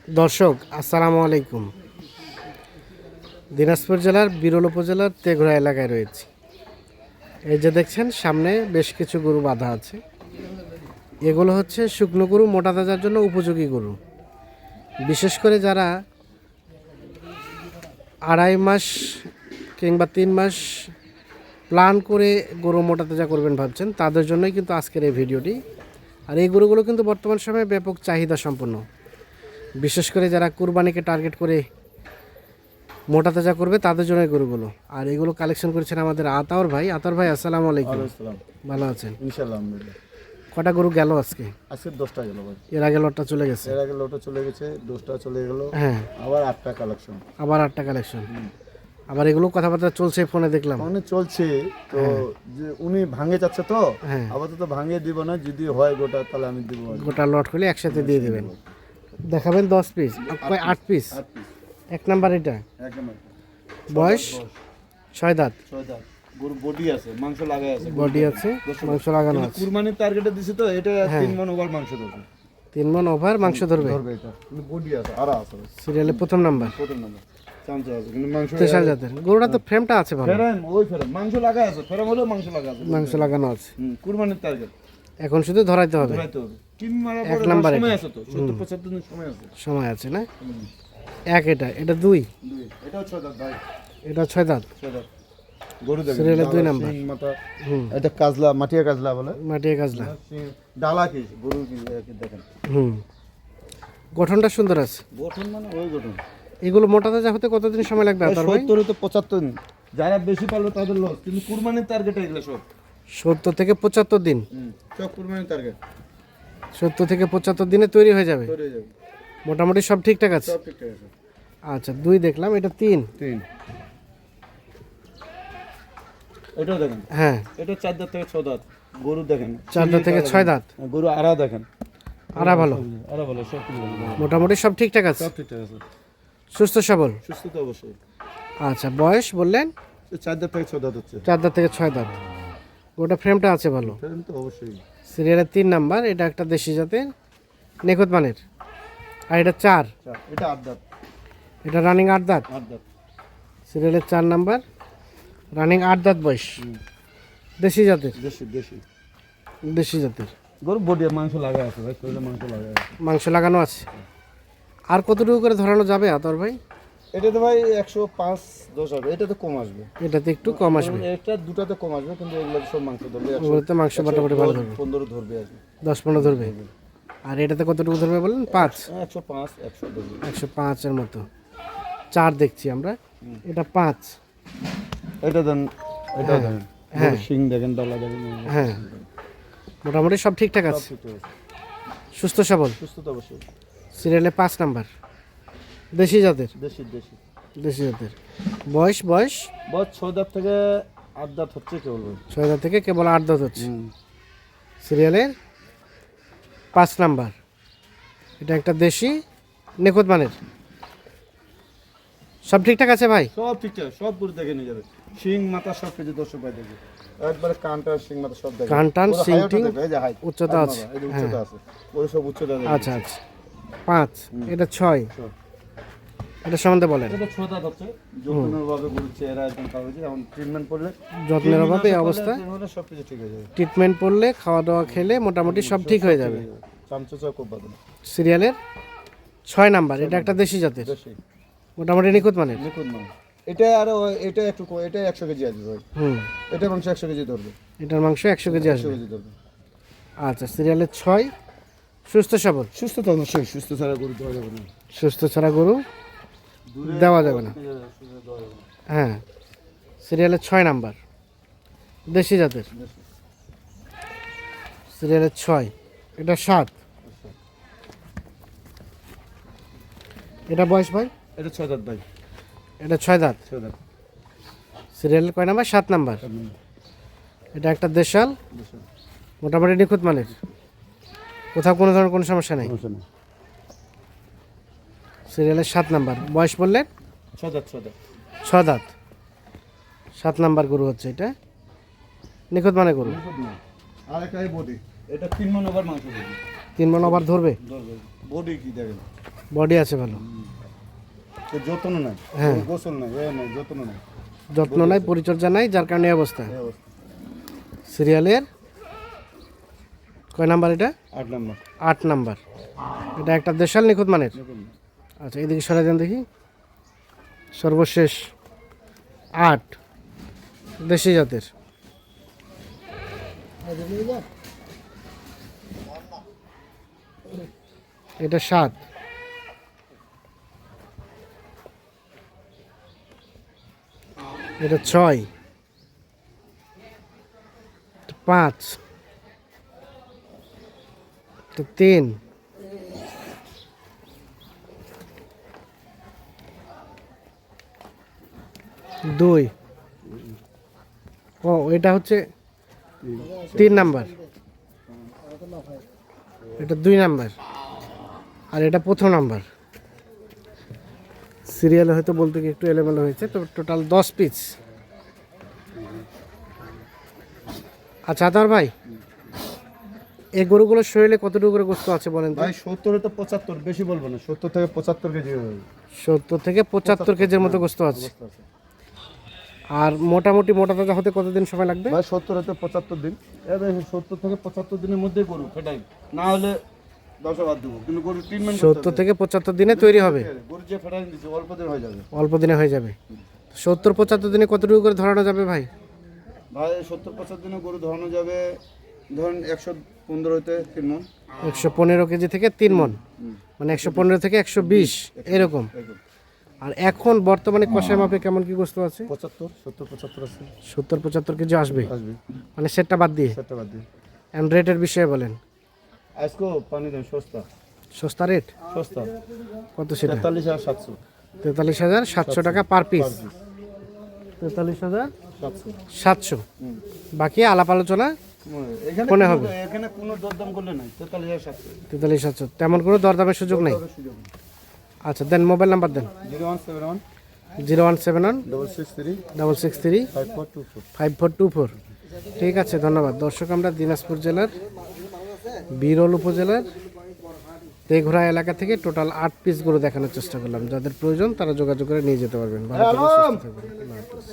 দর্শক আসসালামু আলাইকুম। দিনাজপুর জেলার বিরল উপজেলার তেঘরা এলাকায় রয়েছে। এই যে দেখছেন সামনে বেশ কিছু গরু বাঁধা আছে। এগুলো হচ্ছে শুকনো গরু, মোটা তাজার জন্য উপযোগী গরু। বিশেষ করে যারা 2.5 মাস কিংবা 3 মাস প্ল্যান করে গরু মোটা তাজা করবেন ভাবছেন, তাদের জন্যই কিন্তু আজকের এই ভিডিওটি। আর এই গরুগুলো কিন্তু বর্তমান সময়ে ব্যাপক চাহিদা সম্পন্ন। বিশেষ করে যারা কুরবানিকে টার্গেট করে মোটা তাজা করবে তাদের জন্য এই গরুগুলো। আর এগুলো কালেকশন করেছেন আমাদের আতাউর ভাই। আতাউর ভাই আসসালামু আলাইকুম। ভালো আছেন? ইনশাআল্লাহ আলহামদুলিল্লাহ। কটা গরু গেল আজকে? আজকে 10টা গেল ভাই। এর আগে লটটা চলে গেছে? এর আগে লটটা চলে গেছে, 10টা চলে গেল। হ্যাঁ, আবার 8টা কালেকশন। আবার 8টা কালেকশন। আবার এগুলো কথাবার্তা চলছে, ফোনে দেখলাম। মানে চলছে তো, যে উনি ভাঙে যাচ্ছে তো, হ্যাঁ, আপাতত ভাঙে দিব না, যদি হয় গোটা তাহলে আমি দিব। গোটা লট হলে একসাথে দিয়ে দেবেন। দেখাবেন 10 পিস, 8 পিস। 8 পিস। এক নাম্বার এটা একদম বয়স 6 দাঁত। 6 দাঁত। গরু বডি আছে, মাংস লাগাই আছে। বডি আছে, মাংস লাগানো আছে। কুরবানির টার্গেটে দিছি তো, এটা 3 মণ ওভার মাংস ধরবে। 3 মণ ওভার মাংস ধরবে। ধরবে এটা। কিন্তু বডি আছে, আরা আছে। সিরিয়ালে প্রথম নাম্বার। প্রথম নাম্বার। চান্স আছে কিন্তু মাংস স্পেশাল জাতের গরুটা তো ফ্রেমটা আছে ভালো। ফেরাম ওই ফেরাম মাংস লাগাই আছে, ফেরাম হলো মাংস লাগা আছে। মাংস লাগানো আছে। কুরবানির টার্গেট এখন শুধু ধরাইতে হবে। ধরাইতে হবে। কিন মারা এক পরে নাম্বার সময় এটা। আছে তো, 70-75 দিন সময় আছে। সময় আছে না? এক এটা 2। এটাও 6 দাঁত ভাই। এটা 6 দাঁত। 6 দাঁত। গরু দেখেন। সিরিয়ালে 2 নাম্বার। মাথা। এটা কাজলা, মাটিয়া কাজলা বলে। মাটিয়া কাজলা। ডালা কি গরু কি দেখেন। গঠনটা সুন্দর আছে। গঠন মানে ওই গঠন। এগুলো মোটা তাজা হতে কতদিন সময় লাগবে আপনার ভাই? 70 থেকে 75 দিন। যারা বেশি পারলো তাদের লস, কিন্তু কুরবানির টার্গেট এগুলো সব। 70 থেকে 75 দিন। সব কুরবানির টার্গেট। 70 থেকে 75 দিনে তৈরি হয়ে যাবে। তৈরি হয়ে যাবে। মোটামুটি সব ঠিকঠাক আছে। সব ঠিকঠাক আছে। আচ্ছা, 2 দেখলাম, এটা 3। এটাও দেখেন। হ্যাঁ, এটা 4 দাঁত থেকে 6 দাঁত। গরু দেখেন। 4 দাঁত থেকে 6 দাঁত। গরু আড়া দেখেন। আরা ভালো। আড়া ভালো, সব কিছু ভালো। মোটামুটি সব ঠিকঠাক আছে। সব ঠিকঠাক আছে। সুস্থ সবল। সুস্থ তো অবশ্যই। আচ্ছা, বয়স বললেন 4 দাঁত থেকে 6 দাঁত হচ্ছে। 4 দাঁত থেকে 6 দাঁত। ওটা ফ্রেমটা আছে ভালো। ফেরেন তো অবশ্যই। সিরিয়ালের 3 নাম্বার। এটা একটা দেশি জাতের নিখুঁত মানের। আর এটা 4। এটা 8 দাঁত। এটা রানিং 8 দাঁত। 8 দাঁত। সিরিয়ালের 4 নাম্বার, রানিং 8 দাঁত বয়স। দেশি জাতের। দেশি দেশি। দেশি জাতের গরু বডি মাংস লাগা আছে ভাই, কইলে মাংস লাগা আছে। মাংস লাগানো আছে। আর কতটুকু করে ধরানো যাবে আতর ভাই? এটা তো ভাই 105-10 হবে। এটা তো কম আসবে। এটাতে একটু কম আসবে। এটা দুটাতে কম আসবে, কিন্তু এগুলো সব মাংস ধরবে। ওগুলোতে মাংস মোটামুটি ভালো ধরবে। 15 ধরবে আসবে। 10-15 ধরবে। আর এটাতে কতটুকু ধরবে বলেন? 5। 105-100 ধরবে। 105 এর মতো। 4 দেখছি আমরা। এটা 5। এটা দেন, এটা দেন। হ্যাঁ। শিং দেখেন, ডলা দেখেন। হ্যাঁ, মোটামুটি সব ঠিকঠাক সব আছে। ঠিকঠাক আছে। সুস্থ সবল। সুস্থ তো অবশ্যই। সিরিয়ালে 5 নাম্বার। দেশি জাতের। দেশি দেশি। দেশি জাতের। বয়স বয়স বয়স 6 দাঁত থেকে 8 দাঁত হচ্ছে কেবল ভাই। 6 দাঁত থেকে কেবল 8 দাঁত হচ্ছে। সিরিয়ালের 5 নাম্বার। এটা একটা দেশি নিখুঁত মানের। সব ঠিকঠাক আছে ভাই? সব ঠিকঠাক, সব পুরো দেখে নিয়ে যাবে। শিং মাথা সব কিছু দর্শক ভাই দেখবে। একবারে কানটার শিং মাথা সব দেখবে। কান-টান, ওর শিং হাইটও টিং, দেখবে, এই যে হাইট। উচ্চতা আছে। এই যে উচ্চতা আছে। ওর সব উচ্চতা দেখবে। আচ্ছা আচ্ছা, 5। এটা 6। এটা সম্বন্ধে বলেন। এটা 6 দাঁত হচ্ছে। যত্নের অভাবে গরুর চেহারা একদম খারাপ হয়েছে। এখন ট্রিটমেন্ট করলে, যত্নের অভাবে এই অবস্থা। সব কিছু ঠিক হয়ে যাবে। ট্রিটমেন্ট করলে, খাওয়া দাওয়া খেলে মোটামুটি সব ঠিক হয়ে যাবে। চামচা খুব ভালো। সিরিয়ালের 6 নাম্বার। এটা একটা দেশি জাতের দেশি। মোটামুটি নিখুঁত মানের। নিখুঁত মাল। এটা আর এটা একটু এটা 100 কেজি আসবে ভাই। এটা মাংস 100 কেজি ধরবে। এটার মাংস 100 কেজি 100 আসবে। কেজি ধরবে। আচ্ছা, সিরিয়ালের 6। সুস্থ সবল। সুস্থ তো অবশ্যই, সুস্থ ছাড়া গরু দেওয়া যাবে না। সুস্থ ছাড়া গরু দেওয়া যাবে না। হ্যাঁ, সিরিয়ালের 6 নাম্বার। দেশি জাতের। সিরিয়ালের 6। এটা 7। এটা বয়স ভাই? এটা 6 দাঁত ভাই। এটা 6 দাঁত। 6 দাঁত। সিরিয়ালের কয় নাম্বার? 7 নাম্বার। এটা একটা দেশাল, মোটামুটি নিখুঁত মানের। কোথাও কোনো ধরনের কোনো সমস্যা নেই। সিরিয়ালের 7 নাম্বার। বয়স বললেন? 6 দাঁত। 6 দাঁত। 6 দাঁত। 7 নাম্বার গরু হচ্ছে এটা। নিখুঁত মানে গরু। আর একটা এই বডি। এটা 3 মণ ওভার মাংস ধরবে। 3 মণ আবার ধরবে। বডি কি দেখেন। বডি আছে ভালো, তো যত্ন নাই, হ্যাঁ। গোসল নাই, এ নাই, যত্ন নাই, যত্ন নাই, পরিচর্যা নাই, যার কারণে এই অবস্থা। এই অবস্থা। সিরিয়ালের কয় নাম্বার এটা? 8 নম্বর। 8 নাম্বার। এটা একটা দেশাল নিখুঁত মানের। আচ্ছা এদিকে সরে দেন দেখি। সর্বশেষ 8 দেশি জাতের। এটা 7, এটা 6, এটা 5, এটা 3, দুই। ও এটা হচ্ছে 3 নাম্বার, এটা 2 নাম্বার, আর এটা প্রথম নাম্বার। সিরিয়াল হয়তো বলতে গিয়ে একটু এলোমেলো হয়েছে, তো টোটাল 10 পিস। আচ্ছা আদার ভাই, এই গরুগুলোর শরীরে কতটুকু করে গোস্ত আছে বলেন তো? ভাই 70 তো 75, বেশি বলবো না, 70 থেকে 75 কেজি হবে। 70 থেকে 75 কেজির মতো গোস্ত আছে। আর মোটামুটি মোটা তাজা হতে কতদিন সময় লাগবে? ভাই 70 থেকে 75 দিন, এবার 70 থেকে 75 দিনের মধ্যে গরু ফেটাই, না হলে 10 বাদ দেবো, কিন্তু গরু ট্রিটমেন্ট 70 থেকে 75 দিনে তৈরি হবে, গরু যে ফেটাই দিচ্ছে অল্প দিন হয়ে যাবে। অল্প দিনে হয়ে যাবে। 70-75 দিনে কতটুকু করে ধরানো যাবে ভাই? ভাই 70-75 দিনে গরু ধরানো যাবে, ধরুন 115 হতে 3 মণ। 115 কেজি থেকে 3 মণ, মানে 115 থেকে 120 এরকম। আর এখন বর্তমানে কষাই মাপে কেমন কি গোস্ত আছে? 75, 70-75 আছে, 70-75 কেজি আসবে, আসবে মানে সেটটা বাদ দিয়ে। সেটা বাদ দিয়ে। এন্ড রেটের বিষয়ে বলেন। আজকে পানি দেন সস্তা, সস্তা রেট সস্তা কত সেটা? 43,700, 43,700 টাকা পার পিস। 43,700। 700। বাকি আলাপ আলোচনা এখানে মনে হবে। এখানে কোনো দরদাম করলে নাই, 43,700 43,700, তেমন কোনো দরদামের সুযোগ নেই। সুযোগ। আচ্ছা দেন, মোবাইল নাম্বার দেন। 0171 0171 663 663 5424। 5424। ঠিক আছে, ধন্যবাদ। দর্শক, আমরা দিনাজপুর জেলার বিরল উপজেলার তেঘরা এলাকা থেকে টোটাল 8 পিস গরু দেখানোর চেষ্টা করলাম। যাদের প্রয়োজন তারা যোগাযোগ করে নিয়ে যেতে পারবেন। ভালো থাকবেন, সুস্থ থাকবেন। আল্লাহ হাফেজ।